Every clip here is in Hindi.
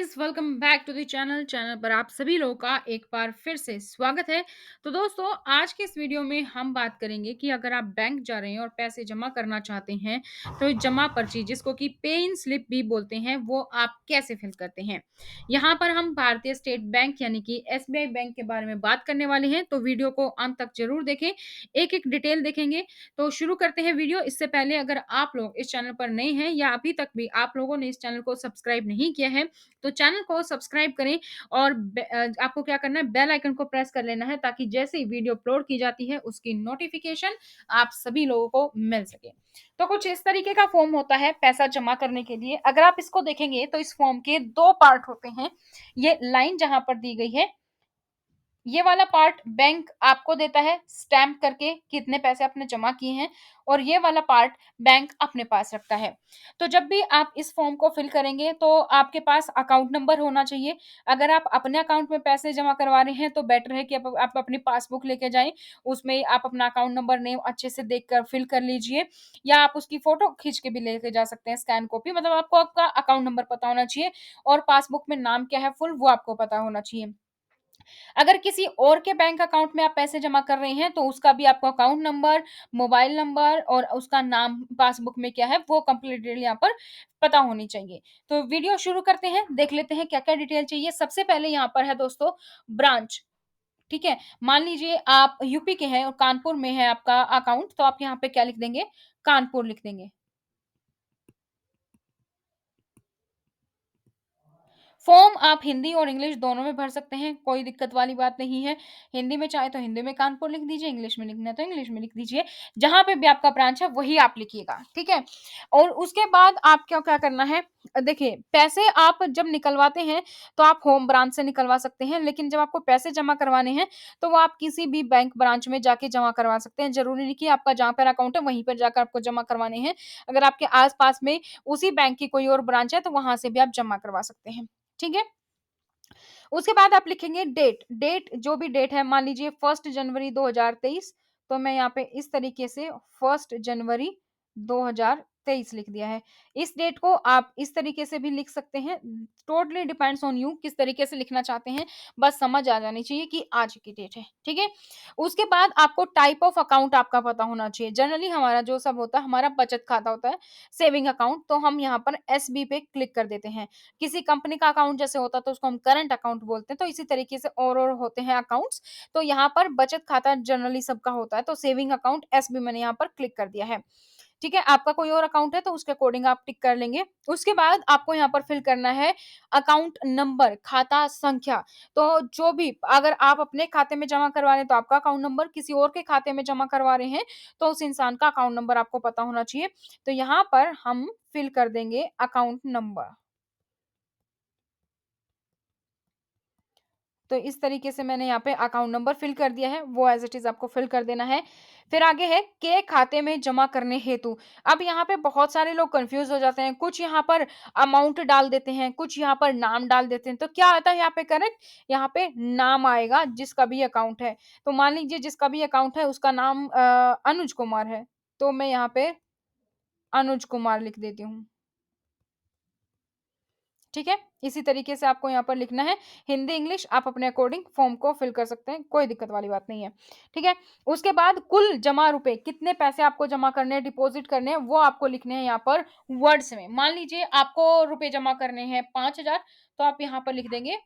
Guys, welcome back to the channel पर आप सभी लोगों का एक बार फिर से स्वागत है। तो दोस्तों, आज के इस वीडियो में हम बात करेंगे कि अगर आप बैंक जा रहे हैं और पैसे जमा करना चाहते हैं, तो ये जमा पर्ची जिसको कि पे इन स्लिप भी बोलते हैं, वो आप कैसे फिल करते हैं। यहाँ पर हम भारतीय स्टेट बैंक यानी कि एसबीआई बैंक के बारे में बात करने वाले हैं, तो वीडियो को अंत तक जरूर देखें। एक एक डिटेल देखेंगे। तो शुरू करते हैं वीडियो। इससे पहले अगर आप लोग इस चैनल पर नए हैं या अभी तक भी आप लोगों ने इस चैनल को सब्सक्राइब नहीं किया है, तो चैनल को सब्सक्राइब करें और आपको क्या करना है, बेल आइकन को प्रेस कर लेना है ताकि जैसे ही वीडियो अपलोड की जाती है उसकी नोटिफिकेशन आप सभी लोगों को मिल सके। तो कुछ इस तरीके का फॉर्म होता है पैसा जमा करने के लिए। अगर आप इसको देखेंगे तो इस फॉर्म के दो पार्ट होते हैं। ये लाइन जहां पर दी गई है, ये वाला पार्ट बैंक आपको देता है स्टैम्प करके कितने पैसे आपने जमा किए हैं, और ये वाला पार्ट बैंक अपने पास रखता है। तो जब भी आप इस फॉर्म को फिल करेंगे तो आपके पास अकाउंट नंबर होना चाहिए। अगर आप अपने अकाउंट में पैसे जमा करवा रहे हैं तो बेटर है कि आप अपनी पासबुक लेके जाएं। उसमें आप अपना अकाउंट नंबर नेम अच्छे से देख कर फिल कर लीजिए, या आप उसकी फोटो खींच के भी लेके जा सकते हैं, स्कैन कॉपी। मतलब आपको आपका अकाउंट नंबर पता होना चाहिए और पासबुक में नाम क्या है फुल वो आपको पता होना चाहिए। अगर किसी और के बैंक अकाउंट में आप पैसे जमा कर रहे हैं तो उसका भी आपको अकाउंट नंबर, मोबाइल नंबर और उसका नाम पासबुक में क्या है वो कंप्लीट डिटेल यहाँ पर पता होनी चाहिए। तो वीडियो शुरू करते हैं, देख लेते हैं क्या-क्या डिटेल चाहिए। सबसे पहले यहाँ पर है दोस्तों ब्रांच, ठीक है? मान लीजिए आप यूपी के हैं और कानपुर में है आपका अकाउंट, तो आप यहाँ पे क्या लिख देंगे? कानपुर लिख देंगे। फॉर्म आप हिंदी और इंग्लिश दोनों में भर सकते हैं, कोई दिक्कत वाली बात नहीं है। हिंदी में चाहे तो हिंदी में कानपुर लिख दीजिए, इंग्लिश में लिखना है तो इंग्लिश में लिख दीजिए। जहाँ पे भी आपका ब्रांच है वही आप लिखिएगा, ठीक है? और उसके बाद आपको क्या करना है, देखिए पैसे आप जब निकलवाते हैं तो आप होम ब्रांच से निकलवा सकते हैं, लेकिन जब आपको पैसे जमा करवाने हैं तो वो आप किसी भी बैंक ब्रांच में जाके जमा करवा सकते हैं। ज़रूरी नहीं कि आपका जहाँ पर अकाउंट है वहीं पर जाकर आपको जमा करवाने हैं। अगर आपके आस-पास में उसी बैंक की कोई और ब्रांच है तो वहाँ से भी आप जमा करवा सकते हैं। ठीक है? उसके बाद आप लिखेंगे डेट, डेट जो भी डेट है, मान लीजिए 1 जनवरी 2023, तो मैं यहाँ पे इस तरीके से 1 जनवरी 2023 लिख दिया है। इस डेट को आप इस तरीके से भी लिख सकते हैं, टोटली डिपेंड्स ऑन यू किस तरीके से लिखना चाहते हैं, बस समझ आ जानी चाहिए कि आज की डेट है, ठीक है? उसके बाद आपको टाइप ऑफ अकाउंट आपका पता होना चाहिए। जनरली हमारा जो सब होता है, हमारा बचत खाता होता है, सेविंग अकाउंट, तो हम यहाँ पर एसबी पे क्लिक कर देते हैं। किसी कंपनी का अकाउंट जैसे होता है तो उसको हम करंट अकाउंट बोलते हैं, तो इसी तरीके से और होते हैं अकाउंट्स। तो यहाँ पर बचत खाता जनरली सबका होता है, तो सेविंग अकाउंट एसबी मैंने यहाँ पर क्लिक कर दिया है। ठीक है? आपका कोई और अकाउंट है तो उसके अकॉर्डिंग आप टिक कर लेंगे। उसके बाद आपको यहाँ पर फिल करना है अकाउंट नंबर, खाता संख्या। तो जो भी अगर आप अपने खाते में जमा करवा रहे हैं तो आपका अकाउंट नंबर, किसी और के खाते में जमा करवा रहे हैं तो उस इंसान का अकाउंट नंबर आपको पता होना चाहिए। तो यहाँ पर हम फिल कर देंगे अकाउंट नंबर। तो इस तरीके से मैंने यहाँ पे अकाउंट नंबर फिल कर दिया है, वो एज़ इट इज़ आपको फिल कर देना है। फिर आगे है के खाते में जमा करने हेतु। अब यहाँ पे बहुत सारे लोग कन्फ्यूज़ हो जाते हैं, कुछ यहाँ पर अमाउंट डाल देते हैं, कुछ यहाँ पर नाम डाल देते हैं। तो क्या आता है यहाँ पे करेक्ट? यहाँ पे नाम आएगा जिसका भी अकाउंट है। तो मान लीजिए जिसका भी अकाउंट है उसका नाम अनुज कुमार है, तो मैं यहाँ पे अनुज कुमार लिख देती हूँ। ठीक है? इसी तरीके से आपको यहाँ पर लिखना है। हिंदी, इंग्लिश आप अपने अकॉर्डिंग फॉर्म को फिल कर सकते हैं, कोई दिक्कत वाली बात नहीं है। ठीक है? उसके बाद कुल जमा रुपए, कितने पैसे आपको जमा करने हैं, डिपॉज़िट करने हैं, वो आपको लिखने हैं यहाँ पर वर्ड्स में। मान लीजिए आपको रुपए जमा करने हैं 5,000, तो आप यहाँ पर लिख देंगे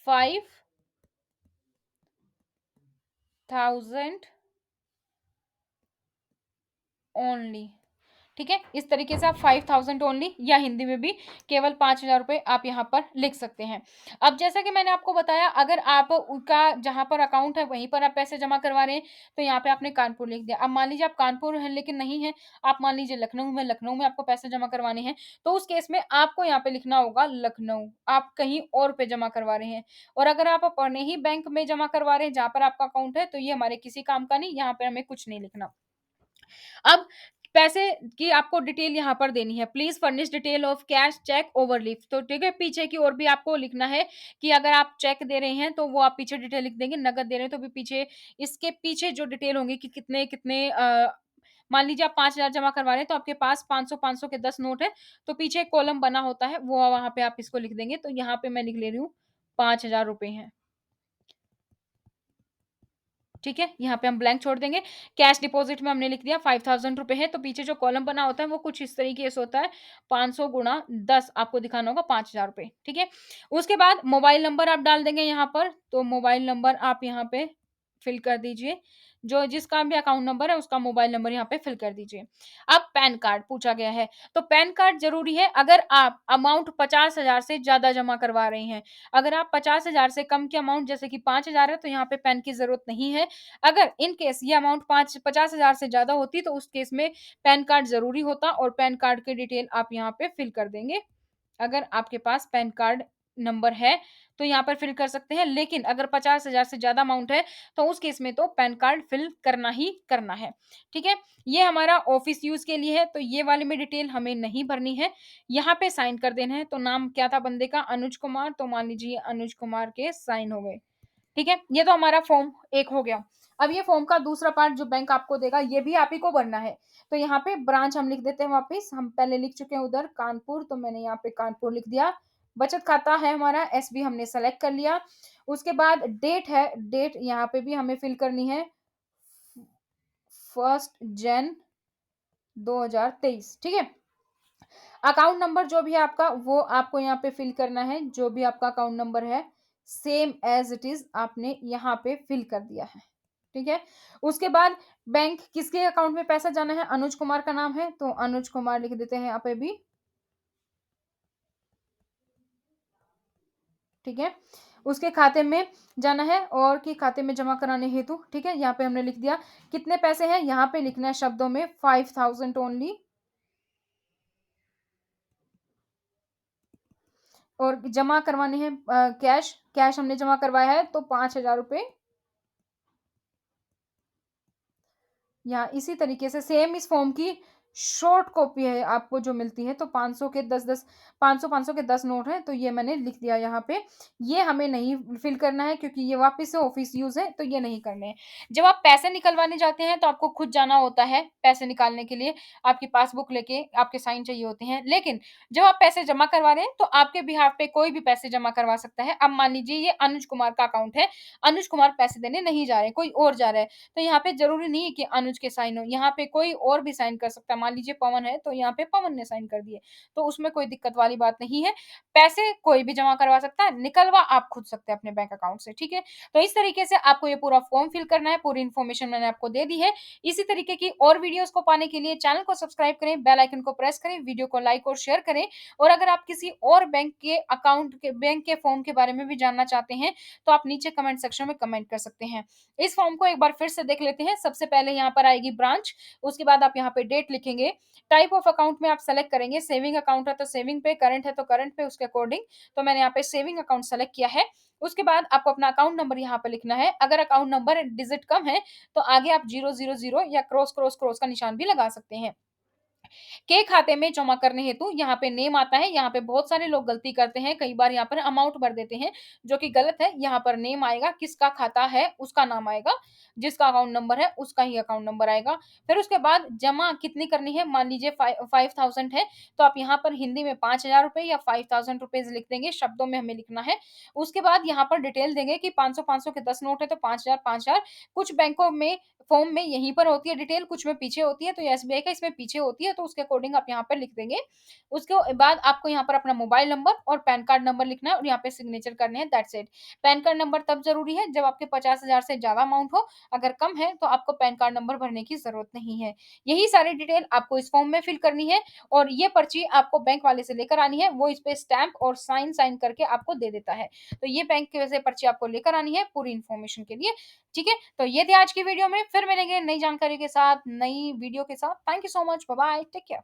5,000 ओनली। ठीक है? इस तरीके से आप 5,000 ओनली, या हिंदी में भी केवल 5,000 रुपए आप यहाँ पर लिख सकते हैं। अब जैसा कि मैंने आपको बताया, अगर आप उनका जहाँ पर अकाउंट है वहीं पर आप पैसे जमा करवा रहे हैं, तो यहाँ पे आपने कानपुर लिख दिया। अब मान लीजिए आप कानपुर हैं लेकिन नहीं है, आप मान लीजिए लखनऊ में आपको पैसे जमा करवाने हैं, तो उस केस में आपको यहाँ पे लिखना होगा लखनऊ, आप कहीं और पे जमा करवा रहे हैं। और अगर आप अपने ही बैंक में जमा करवा रहे हैं जहाँ पर आपका अकाउंट है, तो ये हमारे किसी काम का नहीं, यहाँ पे हमें कुछ नहीं लिखना। अब पैसे की आपको डिटेल यहाँ पर देनी है। Please furnish detail of cash cheque overlift, तो ठीक है, पीछे की ओर भी आपको लिखना है कि अगर आप चेक दे रहे हैं तो वो आप पीछे डिटेल लिख देंगे, नकद दे रहे हैं तो भी पीछे, इसके पीछे जो डिटेल होंगी कि कितने-कितने मान लीजिए आप 5,000 जमा करवा रहे हैं, तो आपके पास 500-500 के 10 नोट है, तो पीछे एक कॉलम बना होता है, वो वहाँ पे आप इसको लिख देंगे। तो यहाँ पे मैं लिख ले रही हूँ, 5,000 रुपए हैं। ठीक है? यहाँ पे हम ब्लैंक छोड़ देंगे। कैश डिपॉज़िट में हमने लिख दिया 5,000 रुपए है, तो पीछे जो कॉलम बना होता है वो कुछ इस तरीके से होता है, 500 गुणा 10 आपको दिखाना होगा 5,000 रुपए, ठीक है? उसके बाद मोबाइल नंबर आप डाल देंगे यहाँ पर, तो मोबाइल नंबर आप यहाँ पे फ़िल कर दीजिए। जो जिसका भी अकाउंट नंबर है उसका मोबाइल नंबर यहाँ पे फ़िल कर दीजिए। अब पैन कार्ड पूछा गया है, तो पैन कार्ड ज़रूरी है अगर आप अमाउंट 50,000 से ज़्यादा जमा करवा रहे हैं। अगर आप 50,000 से कम की अमाउंट जैसे कि 5,000 है, तो यहाँ पे पैन की ज़रूरत नहीं है। अगर इन केस ये अमाउंट 5 50,000 से ज़्यादा होती तो उस केस में पैन कार्ड ज़रूरी होता और पैन कार्ड की डिटेल आप यहाँ पे फ़िल कर देंगे। अगर आपके पास पैन कार्ड नंबर है, तो यहाँ पर फ़िल कर सकते हैं, लेकिन अगर 50,000 से ज़्यादा अमाउंट है, तो उस केस में तो पैन कार्ड फ़िल करना ही करना है। ठीक है? ये हमारा ऑफ़िस यूज़ के लिए है, तो ये वाली में डिटेल हमें नहीं भरनी है। यहाँ पे साइन कर देना है, तो नाम क्या था बंदे का? अनुज कुमार, तो मान लीजिए अनुज कुमार के साइन हो गए। ठीक है? ये तो हमारा फॉर्म 1 हो गया। अब ये फॉर्म का दूसरा पार्ट जो बैंक आपको देगा, ये भी आप ही को भरना है। तो यहाँ पे ब्रांच हम लिख देते हैं वापस, हम पहले लिख चुके हैं उधर कानपुर, तो मैंने यहाँ पे कानपुर लिख दिया। बचत खाता है हमारा एसबी हमने सेलेक्ट कर लिया। उसके बाद डेट है, डेट यहाँ पे भी हमें फिल करनी है 1 जन 2023, ठीक है? अकाउंट नंबर जो भी है आपका वो आपको यहाँ पे फिल करना है, जो भी आपका अकाउंट नंबर है, सेम एज़ इट इज़ आपने यहाँ पे फिल कर दिया है। ठीक है? उसके बाद बैंक किसके अकाउंट में पैसा जाना है, अनुज कुमार का नाम है, तो अनुज कुमार लिख देते हैं यहाँ पे भी। ठीक है? उसके खाते में जाना है और कि खाते में जमा कराने हेतु, ठीक है? यहाँ पे हमने लिख दिया। कितने पैसे हैं, यहाँ पे लिखना है शब्दों में 5,000 ओनली और जमा करवाने हैं कैश, कैश हमने जमा करवाया है तो 5,000 रुपए। या इसी तरीके से सेम इस फॉर्म की शॉर्ट कॉपी है आपको जो मिलती है, तो 500 के 10-10 500-500 के 10 नोट हैं, तो ये मैंने लिख दिया यहाँ पे। ये हमें नहीं फिल करना है क्योंकि ये वापस से ऑफिस यूज़ है, तो ये नहीं करने हैं। जब आप पैसे निकलवाने जाते हैं, तो आपको खुद जाना होता है पैसे निकालने के लिए, आपकी पासबुक लेके आपके साइन चाहिए होते हैं। लेकिन जब आप पैसे जमा करवा रहे हैं, तो आपके बिहाफ़ पे कोई भी पैसे जमा करवा सकता है। अब मान लीजिए ये अनुज कुमार का अकाउंट है, अनुज कुमार पैसे देने नहीं जा रहे हैं, कोई और जा रहा है। तो यहाँ पे ज़रूरी नहीं है कि अनुज के साइन हो, यहाँ पे कोई और भी साइन कर सकता है। मान लीजिए पवन है, तो यहाँ पे पवन ने साइन कर दिए, तो उसमें कोई दिक्कत वाली बात नहीं है। पैसे कोई भी जमा करवा सकता है, निकलवा आप खुद सकते हैं अपने बैंक अकाउंट से, ठीक है? तो इस तरीके से आपको ये पूरा फॉर्म फिल करना है, पूरी इन्फॉर्मेशन मैंने आपको दे दी है। इसी तरीके की और वीडियोज़ को पाने के लिए चैनल को सब्सक्राइब करें, बेल आइकन को प्रेस करें, वीडियो को लाइक और शेयर करें और अगर आप किसी और बैंक के फॉर्म के बारे में भी जानना चाहते हैं, तो आप नीचे कमेंट सेक्शन में कमेंट कर सकते हैं। इस फॉर्म को एक बार फिर से देख लेते हैं। सबसे पहले यहाँ पर आएगी ब्रांच, उसके बाद आप यहाँ पे डेट लिखेंगे। टाइप ऑफ अकाउंट में आप सेलेक्ट करेंगे, सेविंग अकाउंट है तो सेविंग पे, करंट है तो करंट पे उसके अकॉर्डिंग। तो मैंने यहाँ पे सेविंग अकाउंट सेलेक्ट किया है। उसके बाद आपको अपना अकाउंट नंबर यहाँ पे लिखना है। अगर अकाउंट नंबर डिजिट कम है, तो आगे आप 000 या क्रॉस का निशान भी लगा सकते हैं। के खाते में जमा करने हेतु यहाँ पे नेम आता है, यहाँ पे बहुत सारे लोग गलती करते हैं, कई बार यहाँ पर अमाउंट भर देते हैं, जो कि गलत है। यहाँ पर नेम आएगा, किसका खाता है उसका नाम आएगा, जिसका अकाउंट नंबर है उसका ही अकाउंट नंबर आएगा। फिर उसके बाद जमा कितनी करनी है, मान लीजिए 5,000 है, तो आप यहाँ पर हिंदी में 5,000 रुपए या 5,000 रुपीज़ लिख देंगे, शब्दों में हमें लिखना है। उसके बाद यहाँ पर डिटेल देंगे कि 500-500 के 10 नोट है तो 5,000 5,000। कुछ बैंकों में फॉर्म में यहीं पर होती है डिटेल, कुछ में पीछे होती है, तो एसबीआई का इसमें पीछे होती है, तो उसके अकॉर्डिंग आप यहाँ पर लिख देंगे। उसके बाद आपको यहाँ पर अपना मोबाइल नंबर और पैन कार्ड नंबर लिखना है और यहाँ पे सिग्नेचर करने हैं, that's it. Pan card number तब ज़रूरी है जब आपके 50,000 से ज़्यादा अमाउंट हो, अगर कम है तो आपको पैन कार्ड नंबर भरने की ज़रूरत नहीं है। यही सारी डिटेल आपको इस फॉर्म में फिल करनी है और ये पर्ची आपको बैंक वाले से लेकर आनी है, वो इस पे स्टैम्प और साइन करके आपको दे देता है। तो ये बैंक की वजह से पर्ची आपको लेकर आनी है पूरी इन्फॉर्मेशन के लिए, ठीक है? तो ये थे आज की वीडियो में, फिर मिलेंगे नई जानकारी के साथ, नई वीडियो के साथ। Thank you so much, bye bye, take care.